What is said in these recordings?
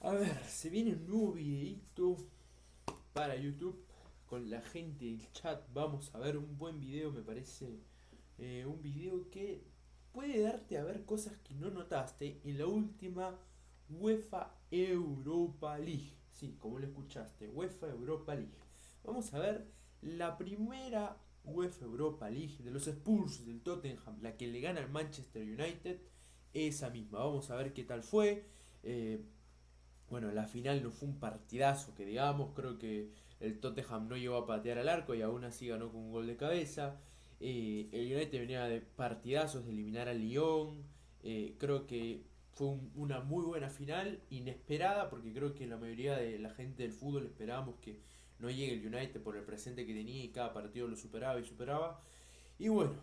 A ver, se viene un nuevo videito para YouTube con la gente del chat. Vamos a ver un buen video, me parece. Un video que puede darte a ver cosas que no notaste en la última UEFA Europa League. Sí, como lo escuchaste, UEFA Europa League. Vamos a ver la primera UEFA Europa League de los Spurs del Tottenham, la que le gana al Manchester United. Esa misma, vamos a ver qué tal fue. Eh, bueno, la final no fue un partidazo que digamos, creo que el Tottenham no llegó a patear al arco y aún así ganó con un gol de cabeza. El United venía de partidazos de eliminar al Lyon. Creo que fue una muy buena final, inesperada, porque creo que la mayoría de la gente del fútbol esperábamos que no llegue el United por el presente que tenía y cada partido lo superaba y superaba. Y bueno,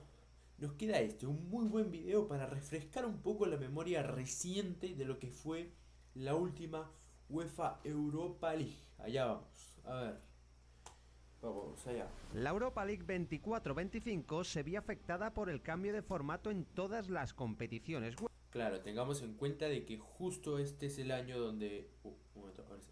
nos queda un muy buen video para refrescar un poco la memoria reciente de lo que fue la última UEFA Europa League. Allá vamos, a ver, vamos allá. La Europa League 24-25 se vio afectada por el cambio de formato en todas las competiciones. Claro, tengamos en cuenta de que justo este es el año donde... un momento, ahora sí.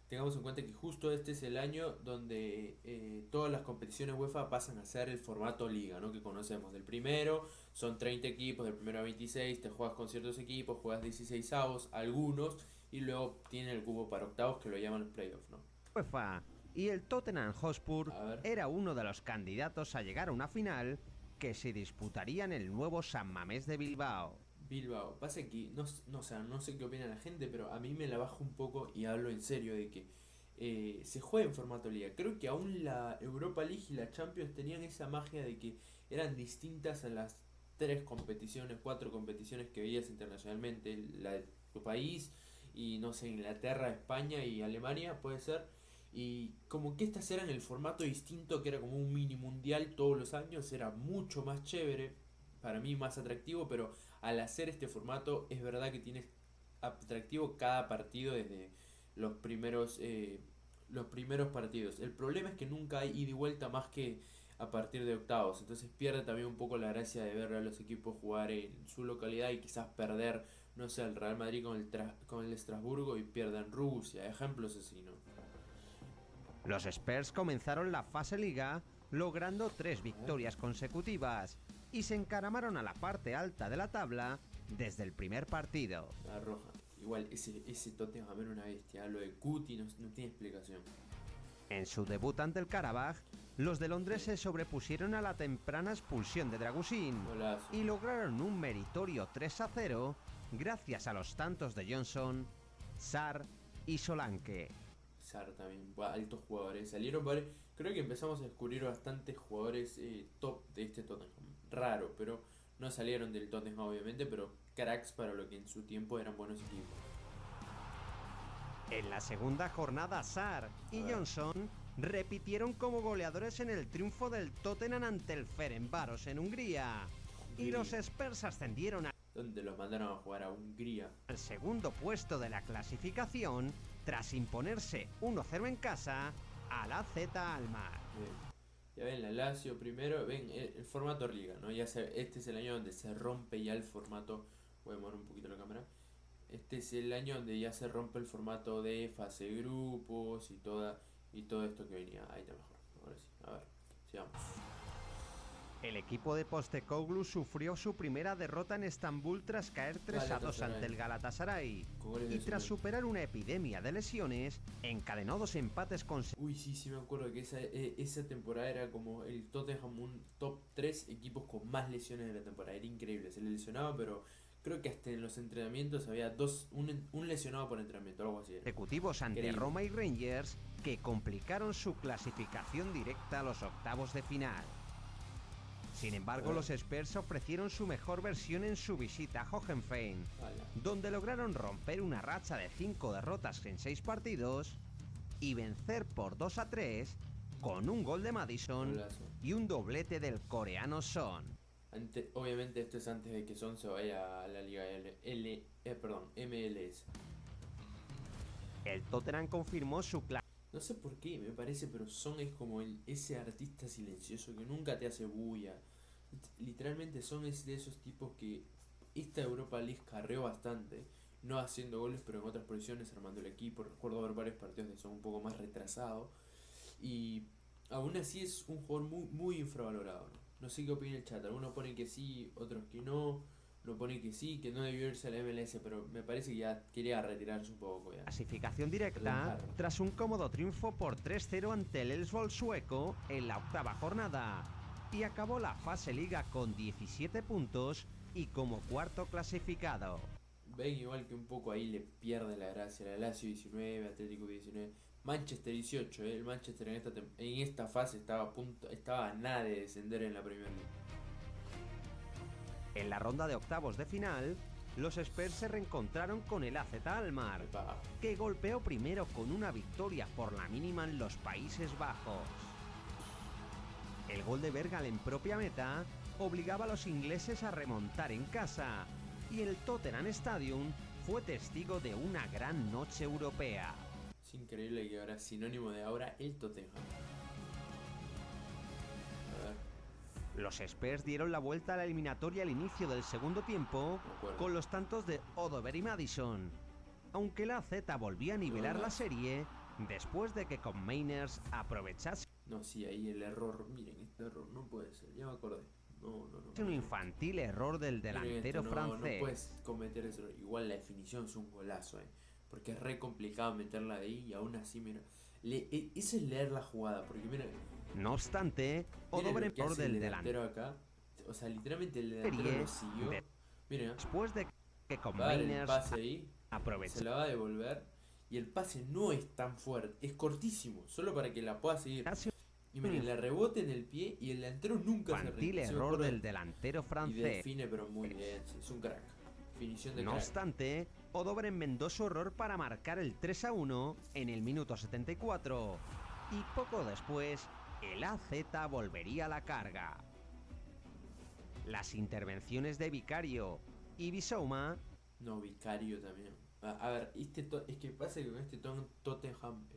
Tengamos en cuenta que justo este es el año donde todas las competiciones UEFA pasan a ser el formato liga, ¿no? Que conocemos. Del primero son 30 equipos, del primero a 26 te juegas con ciertos equipos, juegas 16 avos, algunos, y luego tiene el cubo para octavos que lo llaman los playoffs, ¿no? UEFA y el Tottenham Hotspur A ver. era uno de los candidatos a llegar a una final que se disputaría en el nuevo San Mamés de Bilbao. Bilbao, pasa que o sea, no sé qué opina la gente, pero a mí me la bajo un poco y hablo en serio de que se juega en formato liga. Creo que aún la Europa League y la Champions tenían esa magia de que eran distintas a las tres competiciones, cuatro competiciones que veías internacionalmente, la de tu país y no sé, Inglaterra, España y Alemania, puede ser. Y como que estas eran el formato distinto, que era como un mini mundial todos los años, era mucho más chévere, para mí más atractivo, pero al hacer este formato es verdad que tiene atractivo cada partido desde los primeros partidos. El problema es que nunca hay ida y vuelta más que a partir de octavos, entonces pierde también un poco la gracia de ver a los equipos jugar en su localidad y quizás perder, no sé, el Real Madrid con el Estrasburgo y pierden Rusia, ejemplos así, ¿no? Los Spurs comenzaron la fase liga logrando 3 A ver, victorias consecutivas y se encaramaron a la parte alta de la tabla desde el primer partido. la roja. Igual, ese Tottenham era una bestia. Lo de Cuti no tiene explicación. En su debut ante el Karabaj, los de Londres se sobrepusieron a la temprana expulsión de Dragusin Golazo. y lograron un meritorio 3-0 gracias a los tantos de Johnson, Sarr y Solanke. Sar también, altos jugadores. Creo que empezamos a descubrir bastantes jugadores top de este Tottenham. Raro, pero no salieron del Tottenham obviamente, pero cracks para lo que en su tiempo eran buenos equipos. En la segunda jornada, Sarr A y ver, Johnson repitieron como goleadores en el triunfo del Tottenham ante el Ferencváros en Hungría. Y los Hungría. Spurs ascendieron Donde los mandaron a jugar a Hungría. al segundo puesto de la clasificación tras imponerse 1-0 en casa a la Z Almar. Ya ven, la Lazio primero, ven el formato liga, ¿no? Este es el año donde se rompe ya el formato. Voy a mover un poquito la cámara. Este es el año donde ya se rompe el formato de fase de grupos y todo esto que venía. Ahí está mejor. Ahora sí, a ver, sigamos. El equipo de Postecoglou sufrió su primera derrota en Estambul tras caer 3-2 Galatasaray. ante el Galatasaray. Con goles Y de tras Osimhen. superar una epidemia de lesiones, encadenó 2 empates Uy, sí, sí me acuerdo que esa temporada era como el Tottenham, un top 3 equipos con más lesiones de la temporada. Era increíble, se le lesionaba, pero creo que hasta en los entrenamientos había un lesionado por entrenamiento, algo así era. consecutivos ante Increíble. Roma y Rangers que complicaron su clasificación directa a los octavos de final. Sin embargo, los Spurs ofrecieron su mejor versión en su visita a Hoffenheim, Ala. donde lograron romper una racha de 5 derrotas en 6 partidos y vencer por 2-3 con un gol de Madison Golazo. y un doblete del coreano Son. Obviamente esto es antes de que Son se vaya a la liga MLS. El Tottenham confirmó su No sé por qué, me parece, pero Son es como ese artista silencioso que nunca te hace bulla. Literalmente Son es de esos tipos que esta Europa League carreó bastante. no haciendo goles, pero en otras posiciones, armando el equipo. Recuerdo ver varios partidos que son un poco más retrasados. Y aún así es un jugador muy, muy infravalorado, ¿no? No sé qué opina el chat. Algunos ponen que sí, otros que no. No ponen que sí, que no debió irse a la MLS, pero me parece que ya quería retirarse un poco ya. Clasificación directa tras un cómodo triunfo por 3-0 ante el Elfsborg sueco en la octava jornada. Y acabó la fase liga con 17 puntos y como cuarto clasificado. Ven igual que un poco ahí le pierde la gracia. La Lazio 19, Atlético 19, Manchester 18. El Manchester en esta fase estaba a nada de descender en la Premier League. En la ronda de octavos de final, los Spurs se reencontraron con el AZ Alkmaar, que golpeó primero con una victoria por la mínima en los Países Bajos. El gol de Bergal en propia meta obligaba a los ingleses a remontar en casa, y el Tottenham Stadium fue testigo de una gran noche europea. Es increíble que ahora sinónimo de ahora el Tottenham. Los Spurs dieron la vuelta a la eliminatoria al inicio del segundo tiempo con los tantos de Odover y Maddison, aunque la Z volvía a nivelar la serie después de que con Mainers aprovechase ahí el error, miren este error, no puede ser, ya me acordé. Un infantil error del delantero francés. No puedes cometer ese error. Igual la definición es un golazo, porque es re complicado meterla de ahí y aún así, mira, eso es leer la jugada, porque mira. No obstante, Odover error del delantero acá, o sea, literalmente el delantero lo siguió. Mira, después de que con el pase ahí, aprovecha. Se la va a devolver y el pase no es tan fuerte, es cortísimo, solo para que la pueda seguir. Y miren, le rebote en el pie y el delantero nunca se rinde. Error del delantero francés. Y define, pero muy bien, es un crack. Definición de crack. No obstante, Odover enmendó su error para marcar el 3-1 en el minuto 74. Y poco después, el AZ volvería a la carga. Las intervenciones de Vicario y Bissouma. No, Vicario también. A ver, es que pasa que con este Tottenham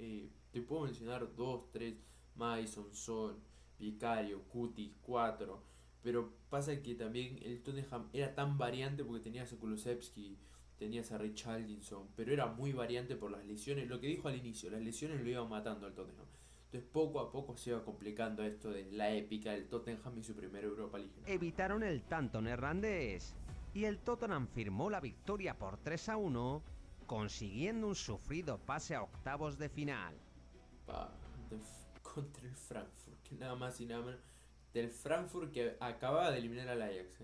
te puedo mencionar 2, 3, Maddison, Son, Vicario, Cuti, 4. Pero pasa que también el Tottenham era tan variante porque tenías a Kulusevski, tenías a Richarlison, pero era muy variante por las lesiones. Lo que dijo al inicio, las lesiones lo iban matando al Tottenham. Entonces poco a poco se iba complicando esto de la épica del Tottenham y su primera Europa League. Evitaron el tanto neerlandés y el Tottenham firmó la victoria por 3-1, consiguiendo un sufrido pase a octavos de final. Contra el Frankfurt, que nada más y nada menos del Frankfurt que acababa de eliminar al Ajax.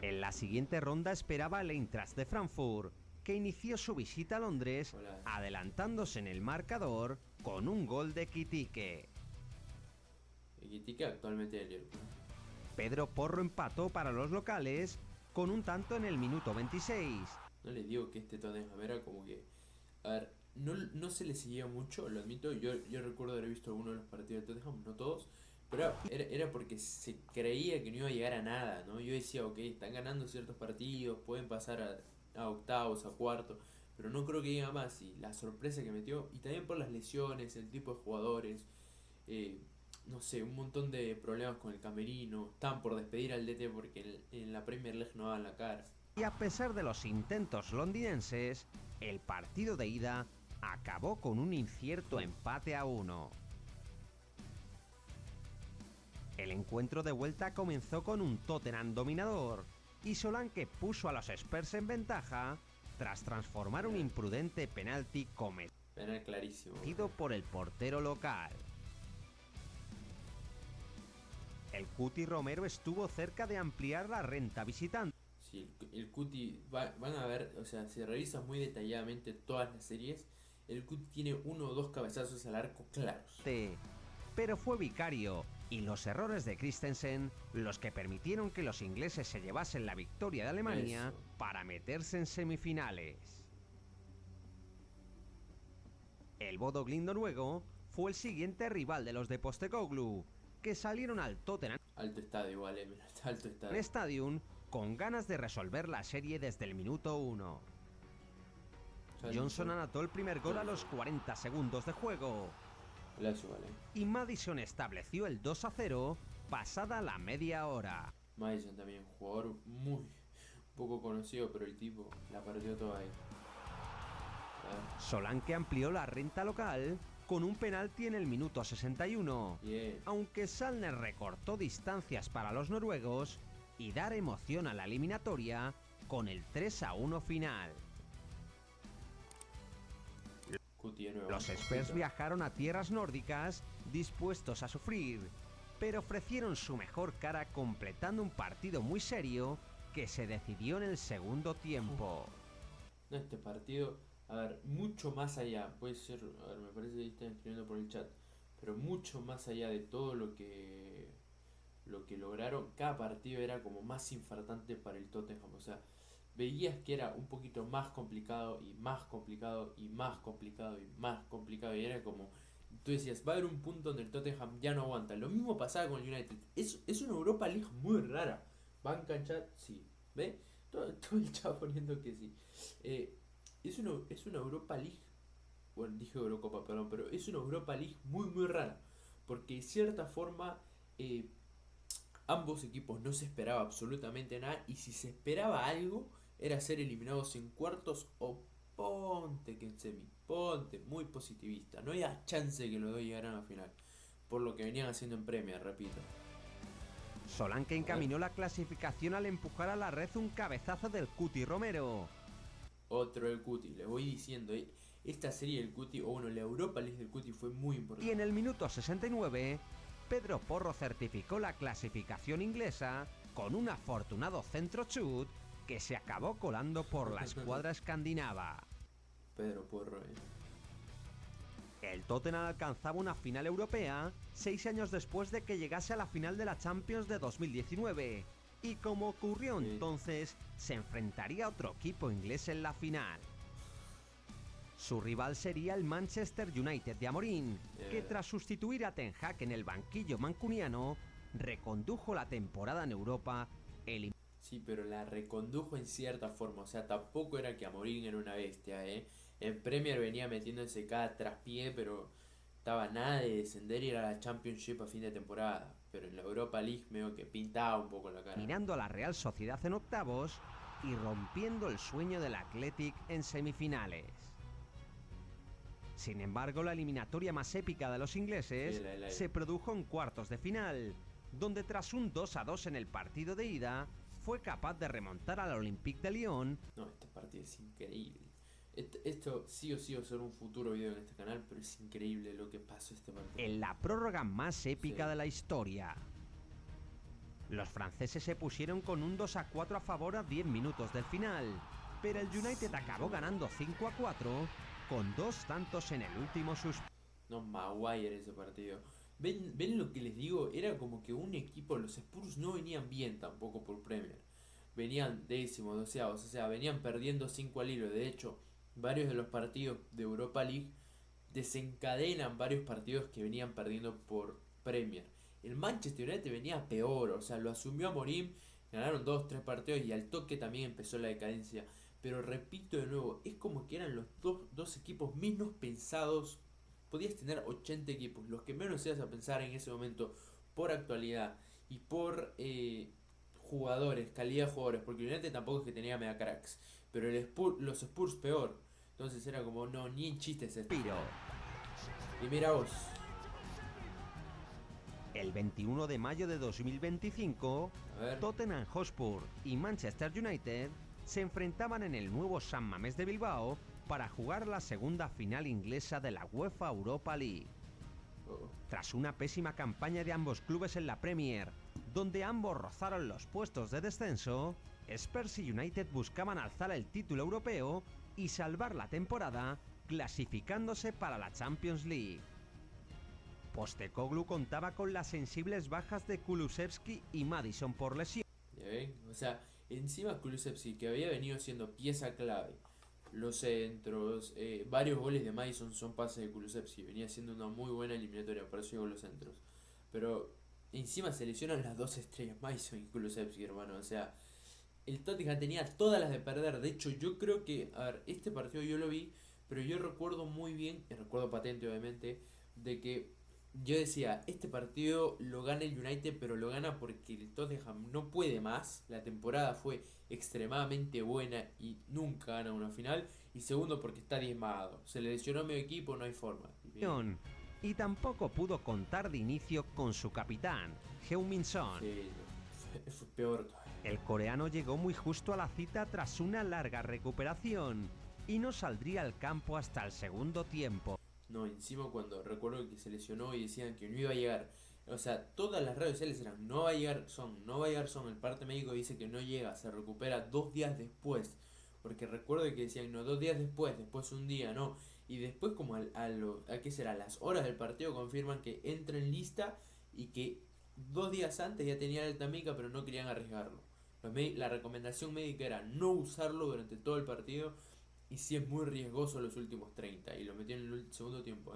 En la siguiente ronda esperaba el Eintracht de Frankfurt, que inició su visita a Londres, adelantándose en el marcador con un gol de Ekitike. Ekitike actualmente en Liverpool. Pedro Porro empató para los locales con un tanto en el minuto 26. No les digo que este Tottenham era como que... A ver, no se le seguía mucho, lo admito. Yo recuerdo haber visto algunos de los partidos de Tottenham, no todos. Pero era porque se creía que no iba a llegar a nada, ¿no? Yo decía, ok, están ganando ciertos partidos, pueden pasar a octavos, a cuartos, pero no creo que llegue a más. Y la sorpresa que metió, y también por las lesiones, el tipo de jugadores, no sé, un montón de problemas con el camerino. Están por despedir al DT porque en la Premier League no dan la cara. Y a pesar de los intentos londinenses, el partido de ida acabó con un incierto empate a 1. El encuentro de vuelta comenzó con un Tottenham dominador y Solanke puso a los Spurs en ventaja tras transformar un imprudente penalti cometido por el portero local. El Cuti Romero estuvo cerca de ampliar la renta visitante. Sí, el Cuti, van a ver, o sea, si revisas muy detalladamente todas las series, el Cuti tiene 1 o 2 cabezazos al arco claros. Pero fue Vicario y los errores de Christensen los que permitieron que los ingleses se llevasen la victoria de Alemania para meterse en semifinales. El Bodo Glimt noruego fue el siguiente rival de los de Postecoglou, que salieron al Tottenham alto estadio, vale, alto estadio. Stadium con ganas de resolver la serie desde el minuto 1. Johnson anotó el primer gol a los 40 segundos de juego. Y Maddison estableció el 2-0 pasada la media hora. Maddison también, jugador muy poco conocido, pero el tipo la partió toda ahí. Solanke amplió la renta local con un penalti en el minuto 61, aunque Salner recortó distancias para los noruegos y dar emoción a la eliminatoria con el 3-1 final. Los Spurs viajaron a tierras nórdicas dispuestos a sufrir, pero ofrecieron su mejor cara completando un partido muy serio que se decidió en el segundo tiempo. No, este partido, a ver, mucho más allá, puede ser, a ver, me parece que están escribiendo por el chat, pero mucho más allá de todo lo que lograron, cada partido era como más infartante para el Tottenham, o sea, veías que era un poquito más complicado y más complicado y más complicado y más complicado y era como, tú decías, va a haber un punto donde el Tottenham ya no aguanta. Lo mismo pasaba con el United. Es una Europa League muy rara. ¿Banca en chat? Sí. ¿Ve? Todo el chat poniendo que sí. Es una Europa League, bueno, dije Eurocopa, perdón, pero es una Europa League muy muy rara. Porque de cierta forma ambos equipos no se esperaba absolutamente nada y si se esperaba algo era ser eliminados en cuartos o ponte que en semi, ponte muy positivista, no había chance que los dos llegaran a final, por lo que venían haciendo en Premier, repito. Solanke encaminó la clasificación al empujar a la red un cabezazo del Cuti Romero. Otro del Cuti, les voy diciendo, esta serie del Cuti, o bueno, la Europa League del Cuti fue muy importante. Y en el minuto 69, Pedro Porro certificó la clasificación inglesa con un afortunado centro chut que se acabó colando por la escuadra escandinava. Pedro Porro, El Tottenham alcanzaba una final europea 6 años después de que llegase a la final de la Champions de 2019 y como ocurrió entonces, se enfrentaría a otro equipo inglés en la final. Su rival sería el Manchester United de Amorim, que tras sustituir a Ten Hag en el banquillo mancuniano, recondujo la temporada en Europa. Sí, pero la recondujo en cierta forma, o sea, tampoco era que Amorim era una bestia, En Premier venía metiéndose cada traspié, pero estaba nada de descender y era la Championship a fin de temporada. Pero en la Europa League medio que pintaba un poco la cara. Mirando a la Real Sociedad en octavos y rompiendo el sueño del Athletic en semifinales. Sin embargo, la eliminatoria más épica de los ingleses se produjo en cuartos de final, donde tras un 2-2 en el partido de ida, fue capaz de remontar al Olympique de Lyon. No, este partido es increíble. Esto sí o sí va a ser un futuro video en este canal, pero es increíble lo que pasó este partido. En la prórroga más épica de la historia. Los franceses se pusieron con un 2-4 a favor a 10 minutos del final, pero el United acabó ganando 5-4 con 2 tantos en el último No, Maguire ese partido. ¿Ven lo que les digo? Era como que un equipo, los Spurs no venían bien tampoco por Premier. Venían décimos, doceavos, o sea, venían perdiendo 5 al hilo. De hecho, varios de los partidos de Europa League desencadenan varios partidos que venían perdiendo por Premier. El Manchester United venía peor, o sea, lo asumió Amorim, ganaron 2-3 partidos y al toque también empezó la decadencia. Pero repito de nuevo, es como que eran los dos equipos menos pensados. Podías tener 80 equipos, los que menos ibas a pensar en ese momento por actualidad y por jugadores, calidad de jugadores, porque el United tampoco es que tenía mega cracks, pero los Spurs peor. Entonces era como, no, ni en chistes esto. Y mira vos. El 21 de mayo de 2025, Tottenham Hotspur y Manchester United se enfrentaban en el nuevo San Mamés de Bilbao para jugar la segunda final inglesa de la UEFA Europa League. Tras una pésima campaña de ambos clubes en la Premier, donde ambos rozaron los puestos de descenso, Spurs y United buscaban alzar el título europeo y salvar la temporada clasificándose para la Champions League. Postecoglou contaba con las sensibles bajas de Kulusevski y Maddison por lesión. O sea, encima Kulusevski, que había venido siendo pieza clave, los centros, varios goles de Maddison son pases de Kulusevski, venía siendo una muy buena eliminatoria, por eso con los centros. Pero encima se lesionan las dos estrellas, Maddison y Kulusevski, hermano, o sea, el Tottenham tenía todas las de perder. De hecho, yo creo que, a ver, este partido yo lo vi, pero yo recuerdo muy bien, y recuerdo patente obviamente, de que yo decía, este partido lo gana el United, pero lo gana porque el Tottenham no puede más. La temporada fue extremadamente buena y nunca gana una final. Y segundo, porque está diezmado. Se le lesionó a medio equipo, no hay forma. Y tampoco pudo contar de inicio con su capitán, Heung-min Son. Sí, fue peor todavía. El coreano llegó muy justo a la cita tras una larga recuperación y no saldría al campo hasta el segundo tiempo. No, encima cuando recuerdo que se lesionó y decían que no iba a llegar. O sea, todas las redes sociales eran, no va a llegar Son, no va a llegar Son. El parte médico dice que no llega, se recupera 2 días después. Porque recuerdo que decían, no, 2 días después, después un día, no. Y después como a qué será, las horas del partido confirman que entra en lista y que 2 días antes ya tenía alta médica, pero no querían arriesgarlo. La recomendación médica era no usarlo durante todo el partido. Y sí es muy riesgoso los últimos 30. Y lo metió en el segundo tiempo,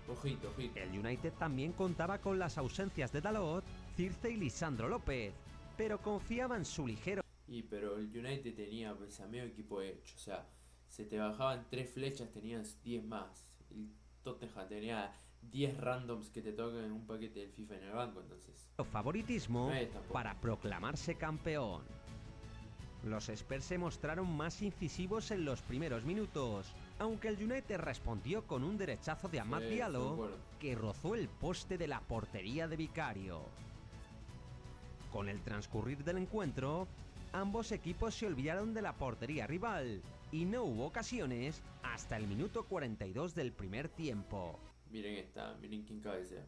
Ojito, ojito. El United también contaba con las ausencias de Dalot, Circe y Lisandro López, pero confiaba en su ligero. Pero el United tenía pues a medio equipo hecho. O sea, se te bajaban 3 flechas, tenías 10 más. El Tottenham tenía 10 randoms que te tocan en un paquete del FIFA en el banco, entonces. Favoritismo para proclamarse campeón. Los Spurs se mostraron más incisivos en los primeros minutos, aunque el United respondió con un derechazo de Amad Diallo que rozó el poste de la portería de Vicario. Con el transcurrir del encuentro, ambos equipos se olvidaron de la portería rival y no hubo ocasiones hasta el minuto 42 del primer tiempo. Miren quién cabecea.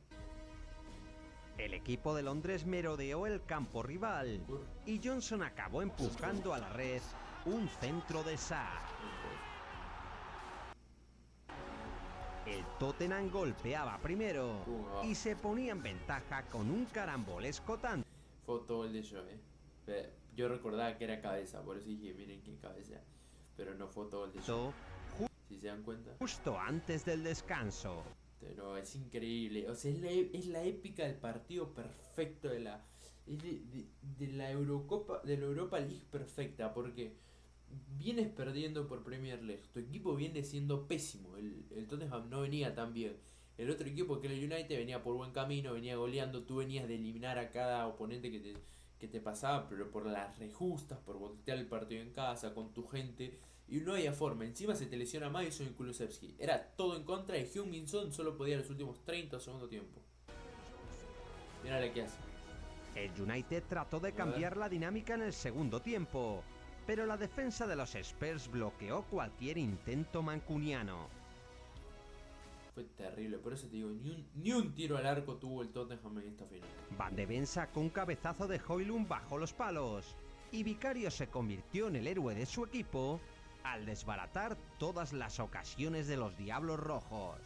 El equipo de Londres merodeó el campo rival y Johnson acabó empujando a la red un centro de Sarr. El Tottenham golpeaba primero y se ponía en ventaja con un carambolesco tanto. Fue todo el de yo, Yo recordaba que era cabeza, por eso dije, miren quién cabeza. Pero no fue todo el de yo. Si se dan cuenta. Justo antes del descanso. Pero es increíble, o sea, es la épica del partido perfecto de la Eurocopa, de la Europa League perfecta, porque vienes perdiendo por Premier League, tu equipo viene siendo pésimo, el Tottenham no venía tan bien, el otro equipo que era el United venía por buen camino, venía goleando, tú venías de eliminar a cada oponente que te pasaba, pero por las rejustas, por voltear el partido en casa, con tu gente. Y no había forma, encima se te lesiona Madison y Kulusevski. Era todo en contra y Heung-min Son solo podía en los últimos 30 segundo tiempo. Mira la que hace. El United trató de cambiar la dinámica en el segundo tiempo, pero la defensa de los Spurs bloqueó cualquier intento mancuniano. Fue terrible, por eso te digo, ni un tiro al arco tuvo el Tottenham en esta final. Van de Ven sacó un cabezazo de Højlund bajo los palos, y Vicario se convirtió en el héroe de su equipo al desbaratar todas las ocasiones de los Diablos Rojos.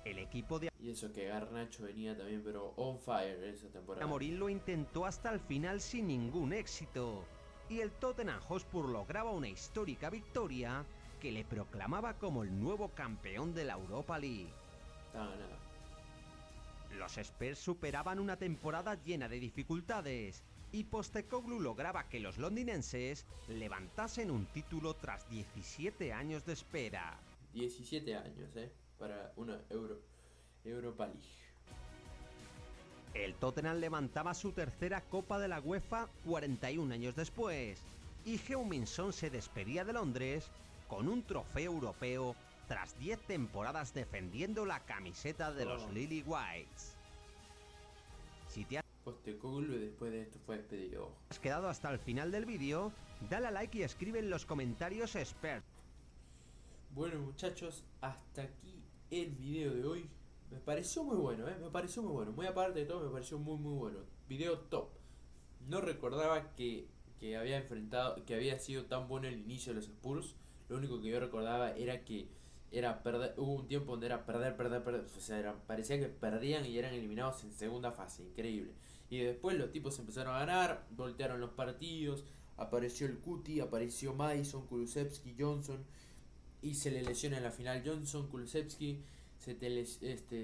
El equipo de... Y eso que Garnacho venía también, pero on fire esa temporada. Amorim lo intentó hasta el final sin ningún éxito, y el Tottenham Hotspur lograba una histórica victoria que le proclamaba como el nuevo campeón de la Europa League. Nada. Los Spurs superaban una temporada llena de dificultades, y Postecoglou lograba que los londinenses levantasen un título tras 17 años de espera. 17 años, para una Europa League. El Tottenham levantaba su tercera Copa de la UEFA 41 años después, y Heung-min Son se despedía de Londres con un trofeo europeo tras 10 temporadas defendiendo la camiseta de los Lily Whites. Si te Postecoglou después de esto fue despedido. ¿Has quedado hasta el final del vídeo? Dale a like y escribe en los comentarios Spurs. Bueno muchachos, hasta aquí el video de hoy. Me pareció muy bueno, me pareció muy bueno. Muy aparte de todo, me pareció muy bueno. Video top. No recordaba que había sido tan bueno el inicio de los Spurs. Lo único que yo recordaba era que era perder, hubo un tiempo donde era perder. O sea, parecía que perdían y eran eliminados en segunda fase, increíble. Y después los tipos empezaron a ganar, voltearon los partidos, apareció el Cuti, apareció Madison, Kulusevski, Johnson, y se le lesiona en la final Johnson, Kulusevski,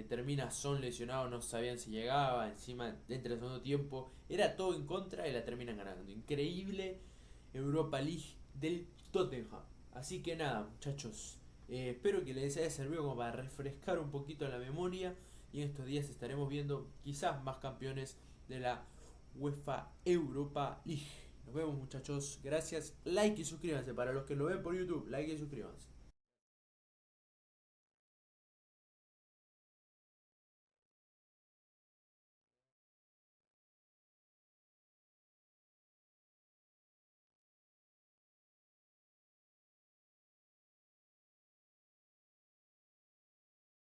termina Son lesionado, no sabían si llegaba, encima entra el segundo tiempo, era todo en contra y la terminan ganando. Increíble Europa League del Tottenham. Así que nada muchachos, espero que les haya servido como para refrescar un poquito la memoria. y en estos días estaremos viendo quizás más campeones de la UEFA Europa League. Nos vemos, muchachos, gracias, like y suscríbanse para los que lo ven por YouTube, like y suscríbanse.